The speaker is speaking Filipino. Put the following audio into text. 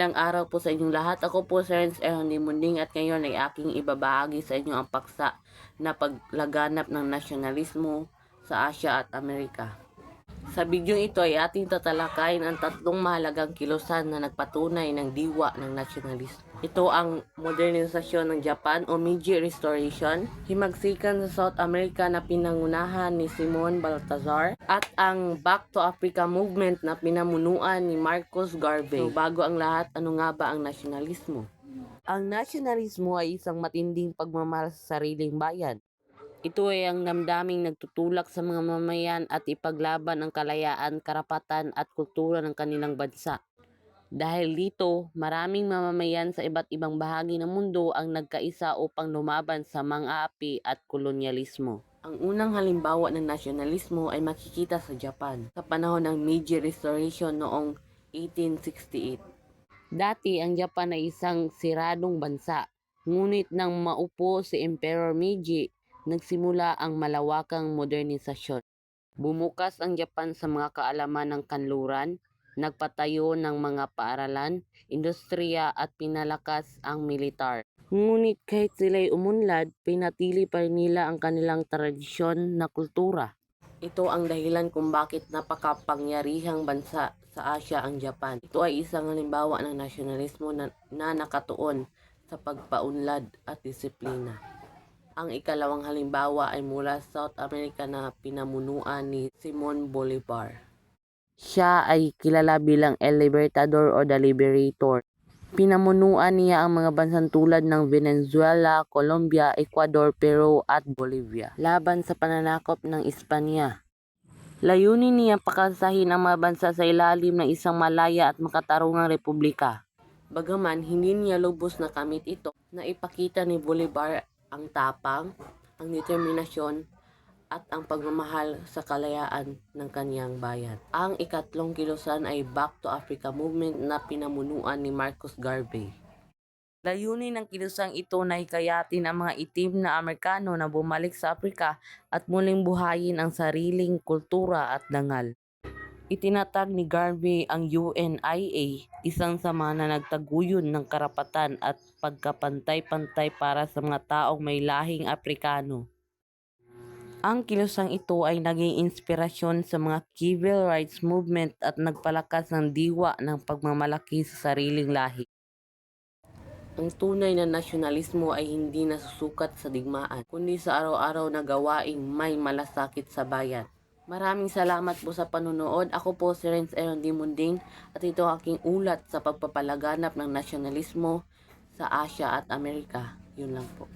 Magandang araw po sa inyong lahat. Ako po si Renz Ernie Munding at ngayon ay aking ibabahagi sa inyo ang paksa na paglaganap ng nasyonalismo sa Asya at Amerika. Sa video ito ay ating tatalakayin ang tatlong mahalagang kilusan na nagpatunay ng diwa ng nasyonalismo. Ito ang modernisasyon ng Japan o Meiji Restoration, himagsikan sa South America na pinangunahan ni Simon Baltazar, at ang Back to Africa movement na pinamunuan ni Marcus Garvey. So bago ang lahat, ano nga ba ang nasyonalismo? Ang nasyonalismo ay isang matinding pagmamahal sa sariling bayan. Ito ay ang damdaming nagtutulak sa mga mamayan at ipaglaban ang kalayaan, karapatan at kultura ng kanilang bansa. Dahil dito, maraming mamamayan sa iba't ibang bahagi ng mundo ang nagkaisa upang lumaban sa mang-aapi at kolonyalismo. Ang unang halimbawa ng nasyonalismo ay makikita sa Japan sa panahon ng Meiji Restoration noong 1868. Dati ang Japan ay isang siradong bansa, ngunit nang maupo si Emperor Meiji, nagsimula ang malawakang modernisasyon. Bumukas ang Japan sa mga kaalaman ng kanluran, nagpatayo ng mga paaralan, industriya at pinalakas ang militar. Ngunit kahit sila'y umunlad, pinatili pa rin nila ang kanilang tradisyon na kultura. Ito ang dahilan kung bakit napakapangyarihang bansa sa Asya ang Japan. Ito ay isang halimbawa ng nasyonalismo na nakatuon sa pagpaunlad at disiplina. Ang ikalawang halimbawa ay mula sa South America na pinamunuan ni Simon Bolivar. Siya ay kilala bilang El Libertador o The Liberator. Pinamunuan niya ang mga bansang tulad ng Venezuela, Colombia, Ecuador, Peru at Bolivia laban sa pananakop ng Espanya. Layunin niya pakasahin ang mga bansa sa ilalim ng isang malaya at makatarungang republika. Bagaman hindi niya lubos na kamit ito, naipakita ni Bolivar ang tapang, ang determinasyon, at ang pagmamahal sa kalayaan ng kaniyang bayan. Ang ikatlong kilusan ay Back to Africa movement na pinamunuan ni Marcus Garvey. Layunin ng kilusang ito na hikayatin ang mga itim na Amerikano na bumalik sa Afrika at muling buhayin ang sariling kultura at dangal. Itinatag ni Garvey ang UNIA, isang sama na nagtaguyod ng karapatan at pagkapantay-pantay para sa mga taong may lahing Aprikano. Ang kilusang ito ay naging inspirasyon sa mga civil rights movement at nagpalakas ng diwa ng pagmamalaki sa sariling lahi. Ang tunay na nasyonalismo ay hindi nasusukat sa digmaan, kundi sa araw-araw na gawaing may malasakit sa bayan. Maraming salamat po sa panonood. Ako po si Renz Ernie Munding at ito ang aking ulat sa pagpapalaganap ng nasyonalismo sa Asya at Amerika. Yun lang po.